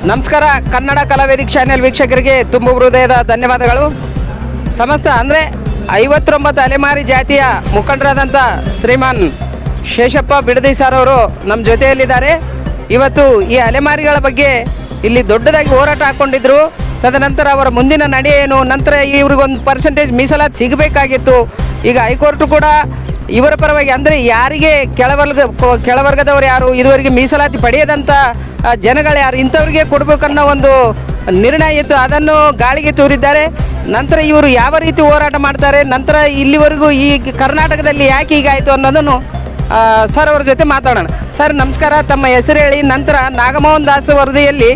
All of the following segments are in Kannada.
ನಮಸ್ಕಾರ. ಕನ್ನಡ ಕಲಾವೇದಿಕೆ ಚಾನೆಲ್ ವೀಕ್ಷಕರಿಗೆ ತುಂಬ ಹೃದಯದ ಧನ್ಯವಾದಗಳು. ಸಮಸ್ತ ಅಂದರೆ 59 ಅಲೆಮಾರಿ ಜಾತಿಯ ಮುಖಂಡರಾದಂಥ ಶ್ರೀಮಾನ್ ಶೇಷಪ್ಪ ಬಿಡದಿ ಸರ್ ಅವರು ನಮ್ಮ ಜೊತೆಯಲ್ಲಿದ್ದಾರೆ. ಇವತ್ತು ಈ ಅಲೆಮಾರಿಗಳ ಬಗ್ಗೆ ಇಲ್ಲಿ ದೊಡ್ಡದಾಗಿ ಹೋರಾಟ ಹಾಕ್ಕೊಂಡಿದ್ರು. ತದನಂತರ ಅವರ ಮುಂದಿನ ನಡೆ ಏನು, ನಂತರ ಇವ್ರಿಗೊಂದು ಪರ್ಸೆಂಟೇಜ್ ಮೀಸಲಾತಿ ಸಿಗಬೇಕಾಗಿತ್ತು. ಈಗ ಹೈಕೋರ್ಟು ಕೂಡ ಇವರ ಪರವಾಗಿ ಅಂದರೆ ಯಾರಿಗೆ ಕೆಳವರ್ಗದವರು ಯಾರು, ಇದುವರೆಗೆ ಮೀಸಲಾತಿ ಪಡೆಯದಂಥ ಜನಗಳು ಯಾರು, ಇಂಥವ್ರಿಗೆ ಕೊಡಬೇಕನ್ನೋ ಒಂದು ನಿರ್ಣಯ ಇತ್ತು. ಅದನ್ನು ಗಾಳಿಗೆ ತೂರಿದ್ದಾರೆ. ನಂತರ ಇವರು ಯಾವ ರೀತಿ ಹೋರಾಟ ಮಾಡ್ತಾರೆ, ನಂತರ ಇಲ್ಲಿವರೆಗೂ ಈ ಕರ್ನಾಟಕದಲ್ಲಿ ಯಾಕೆ ಹೀಗಾಯಿತು ಅನ್ನೋದನ್ನು ಸರ್ ಅವ್ರ ಜೊತೆ ಮಾತಾಡೋಣ. ಸರ್ ನಮಸ್ಕಾರ, ತಮ್ಮ ಹೆಸರು ಹೇಳಿ. ನಂತರ ನಾಗಮೋಹನ್ ದಾಸ್ ವರದಿಯಲ್ಲಿ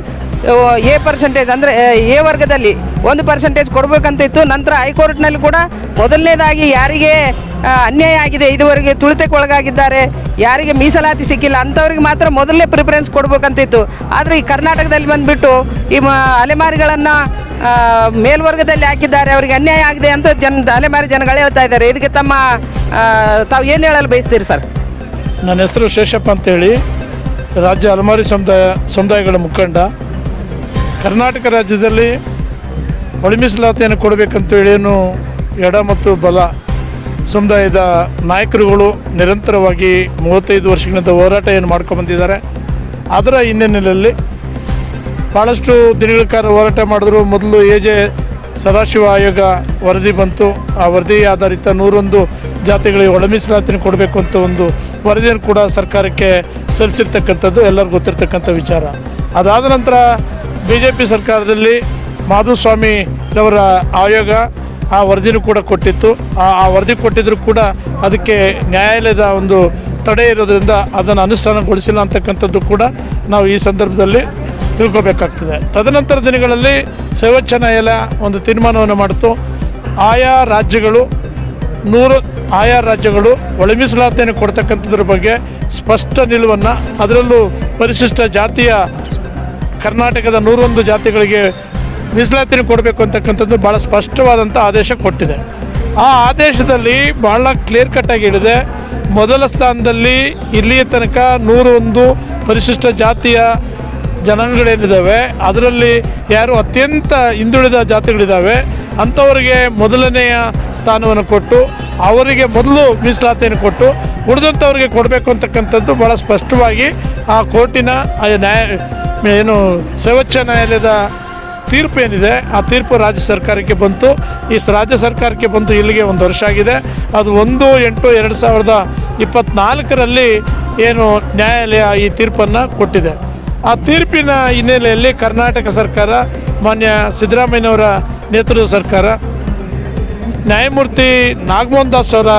A% ಅಂದರೆ ಎ ವರ್ಗದಲ್ಲಿ 1% ಕೊಡಬೇಕಂತ ಇತ್ತು. ನಂತರ ಹೈಕೋರ್ಟ್ನಲ್ಲಿ ಕೂಡ ಮೊದಲನೇದಾಗಿ ಯಾರಿಗೆ ಅನ್ಯಾಯ ಆಗಿದೆ, ಇದುವರೆಗೆ ತುಳಿತಕ್ಕೊಳಗಾಗಿದ್ದಾರೆ, ಯಾರಿಗೆ ಮೀಸಲಾತಿ ಸಿಕ್ಕಿಲ್ಲ ಅಂಥವ್ರಿಗೆ ಮಾತ್ರ ಮೊದಲನೇ ಪ್ರಿಫರೆನ್ಸ್ ಕೊಡಬೇಕಂತಿತ್ತು. ಆದರೆ ಈ ಕರ್ನಾಟಕದಲ್ಲಿ ಬಂದುಬಿಟ್ಟು ಈ ಅಲೆಮಾರಿಗಳನ್ನು ಮೇಲ್ವರ್ಗದಲ್ಲಿ ಹಾಕಿದ್ದಾರೆ, ಅವರಿಗೆ ಅನ್ಯಾಯ ಆಗಿದೆ ಅಂತ ಅಲೆಮಾರಿ ಜನಗಳು ಹೇಳ್ತಾ ಇದ್ದಾರೆ. ಇದಕ್ಕೆ ತಾವು ಏನು ಹೇಳಲು ಬಯಸ್ತೀರಿ ಸರ್? ನನ್ನ ಹೆಸರು ಶೇಷಪ್ಪ ಅಂತೇಳಿ, ರಾಜ್ಯ ಅಲೆಮಾರಿ ಸಮುದಾಯಗಳ ಮುಖಂಡ. ಕರ್ನಾಟಕ ರಾಜ್ಯದಲ್ಲಿ ಒಳ ಮೀಸಲಾತಿಯನ್ನು ಕೊಡಬೇಕಂತೇಳಿ ಏನು ಎಡ ಮತ್ತು ಬಲ ಸಮುದಾಯದ ನಾಯಕರುಗಳು ನಿರಂತರವಾಗಿ 35 ವರ್ಷಗಳಿಂದ ಹೋರಾಟ ಏನು ಮಾಡ್ಕೊಂಡ್ಬಂದಿದ್ದಾರೆ. ಅದರ ಹಿನ್ನೆಲೆಯಲ್ಲಿ ಭಾಳಷ್ಟು ದಿನಗಳ ಕಾಲ ಹೋರಾಟ ಮಾಡಿದ್ರು. ಮೊದಲು ಎ.ಜೆ. ಸದಾಶಿವ ಆಯೋಗ ವರದಿ ಬಂತು. ಆ ವರದಿ ಆಧಾರಿತ 101 ಜಾತಿಗಳಿಗೆ ಒಳ ಮೀಸಲಾತಿಯನ್ನು ಕೊಡಬೇಕು ಅಂತ ಒಂದು ವರದಿಯನ್ನು ಕೂಡ ಸರ್ಕಾರಕ್ಕೆ ಸಲ್ಲಿಸಿರ್ತಕ್ಕಂಥದ್ದು ಎಲ್ಲರಿಗೂ ಗೊತ್ತಿರ್ತಕ್ಕಂಥ ವಿಚಾರ. ಅದಾದ ನಂತರ BJP ಸರ್ಕಾರದಲ್ಲಿ ಮಾಧುಸ್ವಾಮಿರವರ ಆಯೋಗ ಆ ವರದಿನೂ ಕೂಡ ಕೊಟ್ಟಿತ್ತು. ಆ ವರದಿ ಕೊಟ್ಟಿದ್ದರೂ ಕೂಡ ಅದಕ್ಕೆ ನ್ಯಾಯಾಲಯದ ಒಂದು ತಡೆ ಇರೋದ್ರಿಂದ ಅದನ್ನು ಅನುಷ್ಠಾನಗೊಳಿಸಿಲ್ಲ ಅಂತಕ್ಕಂಥದ್ದು ಕೂಡ ನಾವು ಈ ಸಂದರ್ಭದಲ್ಲಿ ತಿಳ್ಕೊಬೇಕಾಗ್ತದೆ. ತದನಂತರ ದಿನಗಳಲ್ಲಿ ಸರ್ವೋಚ್ಚ ನ್ಯಾಯಾಲಯ ಒಂದು ತೀರ್ಮಾನವನ್ನು ಮಾಡಿತು. ಆಯಾ ರಾಜ್ಯಗಳು ಒಳ ಮೀಸಲಾತಿಯನ್ನು ಕೊಡ್ತಕ್ಕಂಥದ್ರ ಬಗ್ಗೆ ಸ್ಪಷ್ಟ ನಿಲುವನ್ನು, ಅದರಲ್ಲೂ ಪರಿಶಿಷ್ಟ ಜಾತಿಯ ಕರ್ನಾಟಕದ 101 ಜಾತಿಗಳಿಗೆ ಮೀಸಲಾತಿಯನ್ನು ಕೊಡಬೇಕು ಅಂತಕ್ಕಂಥದ್ದು ಭಾಳ ಸ್ಪಷ್ಟವಾದಂಥ ಆದೇಶ ಕೊಟ್ಟಿದೆ. ಆ ಆದೇಶದಲ್ಲಿ ಭಾಳ ಕ್ಲಿಯರ್ ಕಟ್ಟಾಗಿ ಹೇಳಿದೆ. ಮೊದಲ ಸ್ಥಾನದಲ್ಲಿ ಇಲ್ಲಿಯ ತನಕ 101 ಪರಿಶಿಷ್ಟ ಜಾತಿಯ ಜನಾಂಗಗಳೇನಿದ್ದಾವೆ, ಅದರಲ್ಲಿ ಯಾರು ಅತ್ಯಂತ ಹಿಂದುಳಿದ ಜಾತಿಗಳಿದ್ದಾವೆ ಅಂಥವರಿಗೆ ಮೊದಲನೆಯ ಸ್ಥಾನವನ್ನು ಕೊಟ್ಟು ಅವರಿಗೆ ಮೊದಲು ಮೀಸಲಾತಿಯನ್ನು ಕೊಟ್ಟು ಉಳಿದಂಥವ್ರಿಗೆ ಕೊಡಬೇಕು ಅಂತಕ್ಕಂಥದ್ದು ಭಾಳ ಸ್ಪಷ್ಟವಾಗಿ ಆ ಕೋರ್ಟಿನ ಸರ್ವೋಚ್ಚ ನ್ಯಾಯಾಲಯದ ತೀರ್ಪು ಏನಿದೆ ಆ ತೀರ್ಪು ರಾಜ್ಯ ಸರ್ಕಾರಕ್ಕೆ ಬಂತು. ಈ ರಾಜ್ಯ ಸರ್ಕಾರಕ್ಕೆ ಬಂದು ಇಲ್ಲಿಗೆ 1 ವರ್ಷ ಆಗಿದೆ. ಅದು 1/8/2024 ಏನು ನ್ಯಾಯಾಲಯ ಈ ತೀರ್ಪನ್ನು ಕೊಟ್ಟಿದೆ. ಆ ತೀರ್ಪಿನ ಹಿನ್ನೆಲೆಯಲ್ಲಿ ಕರ್ನಾಟಕ ಸರ್ಕಾರ, ಮಾನ್ಯ ಸಿದ್ದರಾಮಯ್ಯನವರ ನೇತೃತ್ವದ ಸರ್ಕಾರ, ನ್ಯಾಯಮೂರ್ತಿ ನಾಗಮೋಹನ್ ದಾಸ್ ಅವರ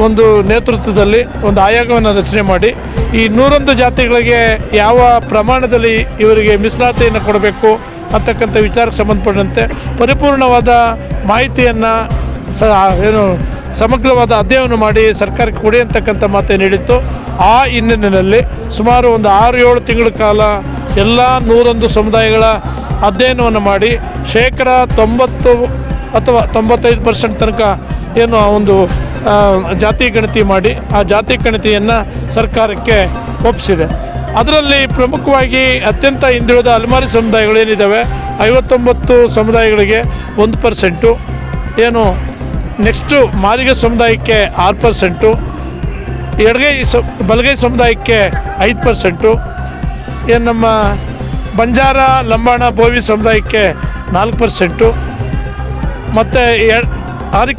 ಒಂದು ನೇತೃತ್ವದಲ್ಲಿ ಒಂದು ಆಯೋಗವನ್ನು ರಚನೆ ಮಾಡಿ ಈ 101 ಜಾತಿಗಳಿಗೆ ಯಾವ ಪ್ರಮಾಣದಲ್ಲಿ ಇವರಿಗೆ ಮೀಸಲಾತಿಯನ್ನು ಕೊಡಬೇಕು ಅಂತಕ್ಕಂಥ ವಿಚಾರಕ್ಕೆ ಸಂಬಂಧಪಟ್ಟಂತೆ ಪರಿಪೂರ್ಣವಾದ ಮಾಹಿತಿಯನ್ನು ಸಮಗ್ರವಾದ ಅಧ್ಯಯನ ಮಾಡಿ ಸರ್ಕಾರಕ್ಕೆ ಕೊಡಿ ಅಂತಕ್ಕಂಥ ಮಾತನ್ನು ನೀಡಿತ್ತು. ಆ ಹಿನ್ನೆಲೆಯಲ್ಲಿ ಸುಮಾರು ಒಂದು 6-7 ತಿಂಗಳ ಕಾಲ ಎಲ್ಲ 101 ಸಮುದಾಯಗಳ ಅಧ್ಯಯನವನ್ನು ಮಾಡಿ 90% ಅಥವಾ 95% ತನಕ ಏನು ಒಂದು ಜಾತಿ ಗಣತಿ ಮಾಡಿ ಆ ಜಾತಿ ಗಣತಿಯನ್ನು ಸರ್ಕಾರಕ್ಕೆ ಒಪ್ಪಿಸಿದೆ. ಅದರಲ್ಲಿ ಪ್ರಮುಖವಾಗಿ ಅತ್ಯಂತ ಹಿಂದುಳಿದ ಅಲೆಮಾರಿ ಸಮುದಾಯಗಳೇನಿದ್ದಾವೆ 59 ಸಮುದಾಯಗಳಿಗೆ 1%, ಏನು ನೆಕ್ಸ್ಟು ಮಾದಿಗ ಸಮುದಾಯಕ್ಕೆ 6%, ಬಲಗೈ ಸಮುದಾಯಕ್ಕೆ 5%, ಏನು ನಮ್ಮ ಬಂಜಾರ ಲಂಬಾಣ ಬೋವಿ ಸಮುದಾಯಕ್ಕೆ 4%, ಮತ್ತು ಆದಿ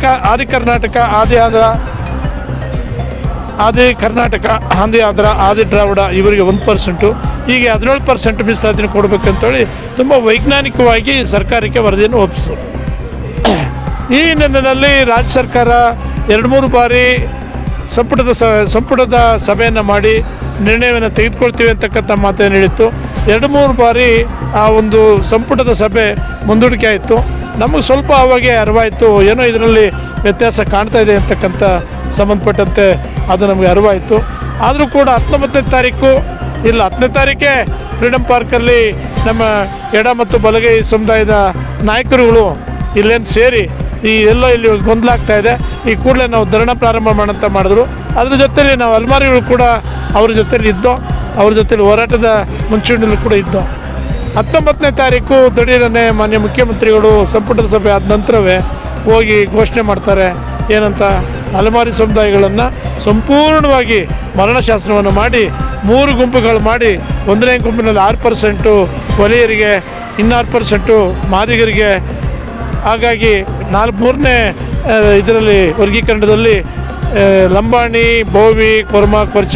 ಕರ್ನಾಟಕ ಆದಿ ದ್ರಾವಿಡ ಇವರಿಗೆ 1%, ಹೀಗೆ 17% ಮೀಸಲಾತಿನ ಕೊಡಬೇಕಂತೇಳಿ ತುಂಬ ವೈಜ್ಞಾನಿಕವಾಗಿ ಸರ್ಕಾರಕ್ಕೆ ವರದಿಯನ್ನು ಒಪ್ಪಿಸು. ಈ ಹಿನ್ನೆಲೆಯಲ್ಲಿ ರಾಜ್ಯ ಸರ್ಕಾರ 2-3 ಬಾರಿ ಸಂಪುಟದ ಸಭೆಯನ್ನು ಮಾಡಿ ನಿರ್ಣಯವನ್ನು ತೆಗೆದುಕೊಳ್ತೀವಿ ಅಂತಕ್ಕಂಥ ಮಾತನ್ನು ಹೇಳಿತ್ತು. 2-3 ಬಾರಿ ಆ ಒಂದು ಸಂಪುಟದ ಸಭೆ ಮುಂದೂಡಿಕೆ ಆಯಿತು. ನಮಗೆ ಸ್ವಲ್ಪ ಅವಾಗೆ ಅರಿವಾಯಿತು, ಏನೋ ಇದರಲ್ಲಿ ವ್ಯತ್ಯಾಸ ಕಾಣ್ತಾ ಇದೆ ಅಂತಕ್ಕಂಥ ಸಂಬಂಧಪಟ್ಟಂತೆ ಅದು ನಮಗೆ ಅರಿವಾಯಿತು. ಆದರೂ ಕೂಡ 19ನೇ ತಾರೀಕೆ ಫ್ರೀಡಮ್ ಪಾರ್ಕಲ್ಲಿ ನಮ್ಮ ಎಡ ಮತ್ತು ಬಲಗೈ ಸಮುದಾಯದ ನಾಯಕರುಗಳು ಇಲ್ಲೇನು ಸೇರಿ ಇಲ್ಲಿ ಗೊಂದಲ ಆಗ್ತಾ ಇದೆ, ಈ ಕೂಡಲೇ ನಾವು ಧರಣ ಪ್ರಾರಂಭ ಮಾಡೋಂತ ಮಾಡಿದ್ರು. ಅದ್ರ ಜೊತೆಲಿ ನಾವು ಅಲೆಮಾರಿಗಳು ಕೂಡ ಅವ್ರ ಜೊತೆಲಿ ಇದ್ದೋ, ಅವ್ರ ಜೊತೆಲಿ ಹೋರಾಟದ ಮುಂಚೂಣಿಯಲ್ಲೂ ಕೂಡ ಇದ್ದೋ. 19ನೇ ತಾರೀಕು ದಿಢೀರನೆ ಮಾನ್ಯ ಮುಖ್ಯಮಂತ್ರಿಗಳು ಸಂಪುಟದ ಸಭೆ ಆದ ನಂತರವೇ ಹೋಗಿ ಘೋಷಣೆ ಮಾಡ್ತಾರೆ ಏನಂತ, ಅಲೆಮಾರಿ ಸಮುದಾಯಗಳನ್ನು ಸಂಪೂರ್ಣವಾಗಿ ಮರಣಶಾಸನವನ್ನು ಮಾಡಿ 3 ಗುಂಪುಗಳು ಮಾಡಿ, 1ನೇ ಗುಂಪಿನಲ್ಲಿ 6% ವಲಯರಿಗೆ, 6% ಮಾದಿಗರಿಗೆ. ಹಾಗಾಗಿ 3ನೇ ಇದರಲ್ಲಿ ವರ್ಗೀಕರಣದಲ್ಲಿ ಲಂಬಾಣಿ, ಬೋವಿ, ಕೊರ್ಮ, ಕೊರ್ಚ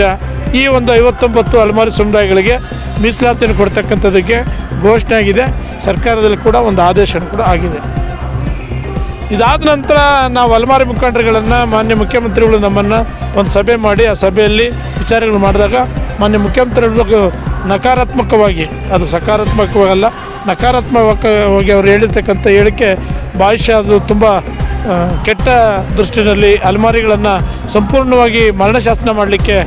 ಈ ಒಂದು 59 ಅಲೆಮಾರಿ ಸಮುದಾಯಗಳಿಗೆ ಮೀಸಲಾತಿಯನ್ನು ಕೊಡ್ತಕ್ಕಂಥದ್ದಕ್ಕೆ ಘೋಷಣೆ ಆಗಿದೆ. ಸರ್ಕಾರದಲ್ಲಿ ಕೂಡ ಒಂದು ಆದೇಶ ಕೂಡ ಆಗಿದೆ. ಇದಾದ ನಂತರ ನಾವು ಅಲೆಮಾರಿ ಮುಖಂಡರುಗಳನ್ನು ಮಾನ್ಯ ಮುಖ್ಯಮಂತ್ರಿಗಳು ನಮ್ಮನ್ನು ಒಂದು ಸಭೆ ಮಾಡಿ ಆ ಸಭೆಯಲ್ಲಿ ವಿಚಾರಗಳು ಮಾಡಿದಾಗ ಮಾನ್ಯ ಮುಖ್ಯಮಂತ್ರಿಗಳು ನಕಾರಾತ್ಮಕವಾಗಿ, ಅದು ಸಕಾರಾತ್ಮಕವಾಗಲ್ಲ, ನಕಾರಾತ್ಮಕವಾಗಿ ಅವರು ಹೇಳಿರ್ತಕ್ಕಂಥ ಹೇಳಿಕೆ ಭಾಷೆ ಅದು ತುಂಬ ಕೆಟ್ಟ ದೃಷ್ಟಿನಲ್ಲಿ ಅಲೆಮಾರಿಗಳನ್ನು ಸಂಪೂರ್ಣವಾಗಿ ಮರಣಶಾಸನ ಮಾಡಲಿಕ್ಕೆ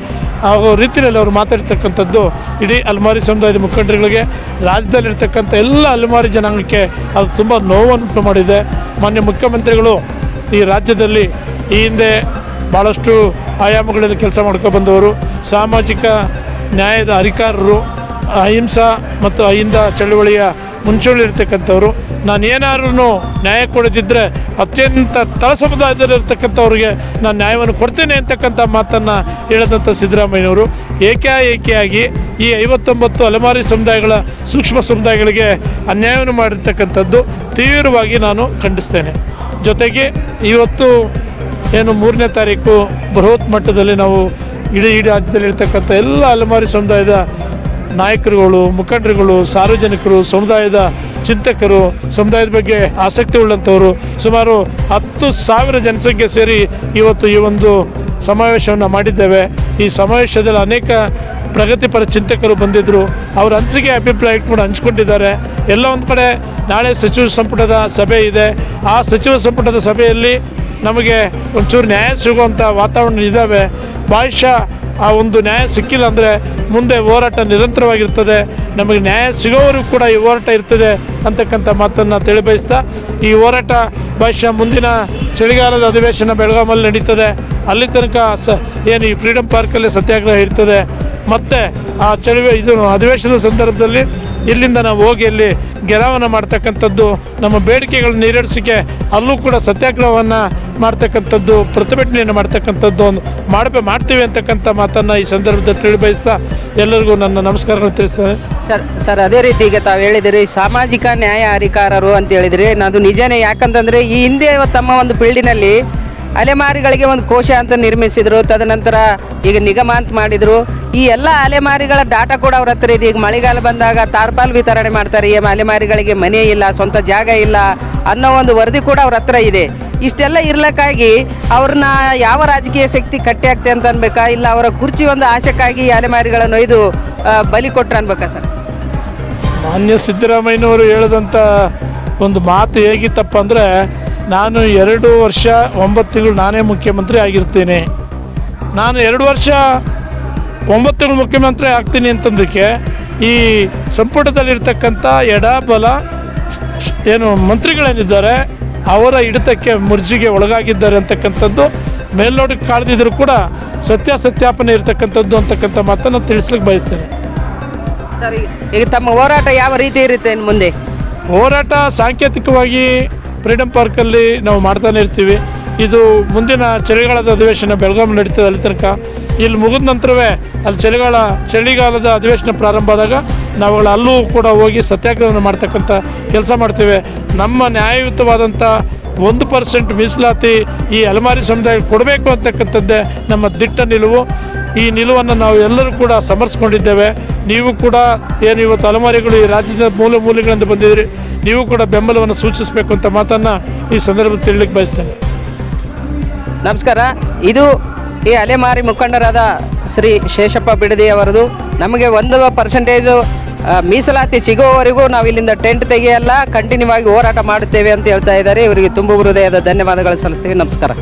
ಆಗೋ ರೀತಿಯಲ್ಲಿ ಅವರು ಮಾತಾಡ್ತಕ್ಕಂಥದ್ದು ಇಡೀ ಅಲೆಮಾರಿ ಸಮುದಾಯದ ಮುಖಂಡರುಗಳಿಗೆ, ರಾಜ್ಯದಲ್ಲಿರ್ತಕ್ಕಂಥ ಎಲ್ಲ ಅಲೆಮಾರಿ ಜನಾಂಗಕ್ಕೆ ಅದು ತುಂಬ ನೋವುಂಟು ಮಾಡಿದೆ. ಮಾನ್ಯ ಮುಖ್ಯಮಂತ್ರಿಗಳು ಈ ರಾಜ್ಯದಲ್ಲಿ ಈ ಹಿಂದೆ ಭಾಳಷ್ಟು ಆಯಾಮಗಳಲ್ಲಿ ಕೆಲಸ ಮಾಡ್ಕೊಂಡು ಬಂದವರು, ಸಾಮಾಜಿಕ ನ್ಯಾಯದ ಅಧಿಕಾರರು, ಅಹಿಂಸಾ ಮತ್ತು ಅಹಿಂದ ಚಳವಳಿಯ ಮುಂಚೂಣಿರ್ತಕ್ಕಂಥವ್ರು. ನಾನು ಏನಾದ್ರೂ ನ್ಯಾಯ ಕೊಡದಿದ್ದರೆ ಅತ್ಯಂತ ತಳ ಸಮುದಾಯದಲ್ಲಿರ್ತಕ್ಕಂಥವ್ರಿಗೆ ನಾನು ನ್ಯಾಯವನ್ನು ಕೊಡ್ತೇನೆ ಅಂತಕ್ಕಂಥ ಮಾತನ್ನು ಹೇಳಿದಂಥ ಸಿದ್ದರಾಮಯ್ಯನವರು ಏಕಾಏಕಿಯಾಗಿ ಈ 59 ಅಲೆಮಾರಿ ಸಮುದಾಯಗಳ ಸೂಕ್ಷ್ಮ ಸಮುದಾಯಗಳಿಗೆ ಅನ್ಯಾಯವನ್ನು ಮಾಡಿರ್ತಕ್ಕಂಥದ್ದು ತೀವ್ರವಾಗಿ ನಾನು ಖಂಡಿಸ್ತೇನೆ. ಜೊತೆಗೆ ಇವತ್ತು ಏನು 3ನೇ ತಾರೀಕು ಬೃಹತ್ ಮಟ್ಟದಲ್ಲಿ ನಾವು ಇಡೀ ರಾಜ್ಯದಲ್ಲಿರ್ತಕ್ಕಂಥ ಎಲ್ಲ ಅಲೆಮಾರಿ ಸಮುದಾಯದ ನಾಯಕರುಗಳು, ಮುಖಂಡರುಗಳು, ಸಾರ್ವಜನಿಕರು, ಸಮುದಾಯದ ಚಿಂತಕರು, ಸಮುದಾಯದ ಬಗ್ಗೆ ಆಸಕ್ತಿ ಉಳ್ಳಂಥವರು ಸುಮಾರು 10,000 ಜನಸಂಖ್ಯೆ ಸೇರಿ ಇವತ್ತು ಈ ಒಂದು ಸಮಾವೇಶವನ್ನು ಮಾಡಿದ್ದೇವೆ. ಈ ಸಮಾವೇಶದಲ್ಲಿ ಅನೇಕ ಪ್ರಗತಿಪರ ಚಿಂತಕರು ಬಂದಿದ್ದರು. ಅವರ ಅನಿಸಿಕೆ ಅಭಿಪ್ರಾಯ ಕೂಡ ಹಂಚ್ಕೊಂಡಿದ್ದಾರೆ. ಎಲ್ಲ ಒಂದು ಕಡೆ ನಾಳೆ ಸಚಿವ ಸಂಪುಟದ ಸಭೆ ಇದೆ. ಆ ಸಚಿವ ಸಂಪುಟದ ಸಭೆಯಲ್ಲಿ ನಮಗೆ ಒಂಚೂರು ನ್ಯಾಯ ಸಿಗುವಂಥ ವಾತಾವರಣ ಇದ್ದಾವೆ. ಬಹುಶಃ ಆ ಒಂದು ನ್ಯಾಯ ಸಿಕ್ಕಿಲ್ಲ ಅಂದರೆ ಮುಂದೆ ಹೋರಾಟ ನಿರಂತರವಾಗಿರ್ತದೆ. ನಮಗೆ ನ್ಯಾಯ ಸಿಗೋವರೆಗೂ ಕೂಡ ಈ ಹೋರಾಟ ಇರ್ತದೆ ಅಂತಕ್ಕಂಥ ಮಾತನ್ನು ತಿಳಿಬಯಸ್ತಾ, ಈ ಹೋರಾಟ ಬಹುಶಃ ಮುಂದಿನ ಚಳಿಗಾಲದ ಅಧಿವೇಶನ ಬೆಳಗಾಮಲ್ಲಿ ನಡೀತದೆ. ಅಲ್ಲಿ ತನಕ ಏನು ಈ ಫ್ರೀಡಮ್ ಪಾರ್ಕಲ್ಲಿ ಸತ್ಯಾಗ್ರಹ ಇರ್ತದೆ. ಮತ್ತು ಆ ಅಧಿವೇಶನದ ಸಂದರ್ಭದಲ್ಲಿ ಇಲ್ಲಿಂದ ನಾವು ಹೋಗಿ ಅಲ್ಲಿ ಗೆರವನ್ನು ಮಾಡ್ತಕ್ಕಂಥದ್ದು, ನಮ್ಮ ಬೇಡಿಕೆಗಳನ್ನ ಈಡೇರಿಸಿಕೆ ಅಲ್ಲೂ ಕೂಡ ಸತ್ಯಾಗ್ರಹವನ್ನು ಮಾಡ್ತಕ್ಕಂಥದ್ದು, ಪ್ರತಿಭಟನೆಯನ್ನು ಮಾಡ್ತಕ್ಕಂಥದ್ದು ಮಾಡ್ತೀವಿ ಅಂತಕ್ಕಂಥ ಮಾತನ್ನು ಈ ಸಂದರ್ಭದಲ್ಲಿ ತಿಳಿಬಯಸ್ತಾ ಎಲ್ಲರಿಗೂ ನನ್ನ ನಮಸ್ಕಾರಗಳು ತಿಳಿಸ್ತೇನೆ. ಸರ್ ಅದೇ ರೀತಿ ಈಗ ತಾವು ಹೇಳಿದಿರಿ ಸಾಮಾಜಿಕ ನ್ಯಾಯ ಅಧಿಕಾರರು ಅಂತ ಹೇಳಿದ್ರಿ. ಅದು ನಿಜನೇ. ಯಾಕಂತಂದರೆ ಈ ಹಿಂದೆ ತಮ್ಮ ಒಂದು ಫೀಲ್ಡಿನಲ್ಲಿ ಅಲೆಮಾರಿಗಳಿಗೆ ಒಂದು ಕೋಶ ಅಂತ ನಿರ್ಮಿಸಿದರು. ತದನಂತರ ಈಗ ನಿಗಮ ಅಂತ ಮಾಡಿದರು. ಈ ಎಲ್ಲ ಅಲೆಮಾರಿಗಳ ಡಾಟಾ ಕೂಡ ಅವ್ರ ಹತ್ರ ಇದೆ. ಈಗ ಮಳೆಗಾಲ ಬಂದಾಗ ತಾರ್ಪಾಲ್ ವಿತರಣೆ ಮಾಡ್ತಾರೆ. ಈ ಅಲೆಮಾರಿಗಳಿಗೆ ಮನೆ ಇಲ್ಲ, ಸ್ವಂತ ಜಾಗ ಇಲ್ಲ ಅನ್ನೋ ಒಂದು ವರದಿ ಕೂಡ ಅವ್ರ ಹತ್ರ ಇದೆ. ಇಷ್ಟೆಲ್ಲ ಇರ್ಲಕ್ಕಾಗಿ ಅವ್ರನ್ನ ಯಾವ ರಾಜಕೀಯ ಶಕ್ತಿ ಕಟ್ಟಿ ಆಗ್ತೆ ಅಂತ ಅನ್ಬೇಕಾ, ಇಲ್ಲ ಅವರ ಕುರ್ಚಿ ಒಂದು ಆಶಕ್ಕಾಗಿ ಅಲೆಮಾರಿಗಳನ್ನು ಒಯ್ದು ಬಲಿ ಕೊಟ್ರೆ ಅನ್ಬೇಕಾ ಸರ್? ಮಾನ್ಯ ಸಿದ್ದರಾಮಯ್ಯನವರು ಹೇಳಿದಂಥ ಒಂದು ಮಾತು ಹೇಗಿತ್ತಪ್ಪ ಅಂದರೆ, ನಾನು 2 ವರ್ಷ 9 ತಿಂಗಳು ನಾನೇ ಮುಖ್ಯಮಂತ್ರಿ ಆಗಿರ್ತೀನಿ, ನಾನು 2 ವರ್ಷ 9 ತಿಂಗಳು ಮುಖ್ಯಮಂತ್ರಿ ಆಗ್ತೀನಿ ಅಂತಂದಕ್ಕೆ ಈ ಸಂಪುಟದಲ್ಲಿರ್ತಕ್ಕಂಥ ಎಡಬಲ ಏನು ಮಂತ್ರಿಗಳೇನಿದ್ದಾರೆ ಅವರ ಹಿಡಿತಕ್ಕೆ ಮುರ್ಜಿಗೆ ಒಳಗಾಗಿದ್ದಾರೆ ಅಂತಕ್ಕಂಥದ್ದು ಮೇಲ್ನೋಟಕ್ಕೆ ಕಾಡ್ದಿದ್ರು ಕೂಡ ಸತ್ಯಾಪನೆ ಇರ್ತಕ್ಕಂಥದ್ದು ಅಂತಕ್ಕಂಥ ಮಾತನ್ನು ತಿಳಿಸ್ಲಿಕ್ಕೆ ಬಯಸ್ತೇನೆ. ಸರಿ, ಈಗ ತಮ್ಮ ಹೋರಾಟ ಯಾವ ರೀತಿ ಇರುತ್ತೆ ಇನ್ನು ಮುಂದೆ? ಹೋರಾಟ ಸಾಂಕೇತಿಕವಾಗಿ ಫ್ರೀಡಮ್ ಪಾರ್ಕಲ್ಲಿ ನಾವು ಮಾಡ್ತಾನೆ ಇರ್ತೀವಿ. ಇದು ಮುಂದಿನ ಚಳಿಗಾಲದ ಅಧಿವೇಶನ ಬೆಳಗಾವಿ ನಡೀತದೆ. ಅಲ್ಲಿ ತನಕ ಇಲ್ಲಿ ಮುಗಿದ ನಂತರವೇ ಅಲ್ಲಿ ಚಳಿಗಾಲದ ಅಧಿವೇಶನ ಪ್ರಾರಂಭ ಆದಾಗ ನಾವುಗಳು ಅಲ್ಲೂ ಕೂಡ ಹೋಗಿ ಸತ್ಯಾಗ್ರಹವನ್ನು ಮಾಡ್ತಕ್ಕಂಥ ಕೆಲಸ ಮಾಡ್ತೇವೆ. ನಮ್ಮ ನ್ಯಾಯಯುತವಾದಂಥ 1% ಮೀಸಲಾತಿ ಈ ಅಲೆಮಾರಿ ಸಮುದಾಯ ಕೊಡಬೇಕು ಅಂತಕ್ಕಂಥದ್ದೇ ನಮ್ಮ ದಿಟ್ಟ ನಿಲುವು. ಈ ನಿಲುವನ್ನು ನಾವು ಎಲ್ಲರೂ ಕೂಡ ಸಮರ್ಸ್ಕೊಂಡಿದ್ದೇವೆ. ನೀವು ಕೂಡ ಏನು ಇವತ್ತು ಅಲೆಮಾರಿಗಳು ಈ ರಾಜ್ಯದ ಮೂಲೆಗಳಿಂದ ಬಂದಿದ್ದೀರಿ, ನೀವು ಕೂಡ ಬೆಂಬಲವನ್ನು ಸೂಚಿಸಬೇಕು ಅಂತ ಮಾತನ್ನು ಈ ಸಂದರ್ಭದಲ್ಲಿ ತಿಳಿಲಿಕ್ಕೆ ಬಯಸ್ತೇನೆ. ನಮಸ್ಕಾರ. ಇದು ಈ ಅಲೆಮಾರಿ ಮುಖಂಡರಾದ ಶ್ರೀ ಶೇಷಪ್ಪ ಬಿಡದಿ ಅವರದು. ನಮಗೆ 1% ಮೀಸಲಾತಿ ಸಿಗುವವರೆಗೂ ನಾವು ಇಲ್ಲಿಂದ ಟೆಂಟ್ ತೆಗೆಯಲ್ಲ, ಕಂಟಿನ್ಯೂ ಆಗಿ ಹೋರಾಟ ಮಾಡುತ್ತೇವೆ ಅಂತ ಹೇಳ್ತಾ ಇದ್ದಾರೆ. ಇವರಿಗೆ ತುಂಬ ಹೃದಯದ ಧನ್ಯವಾದಗಳು ಸಲ್ಲಿಸ್ತೀವಿ. ನಮಸ್ಕಾರ.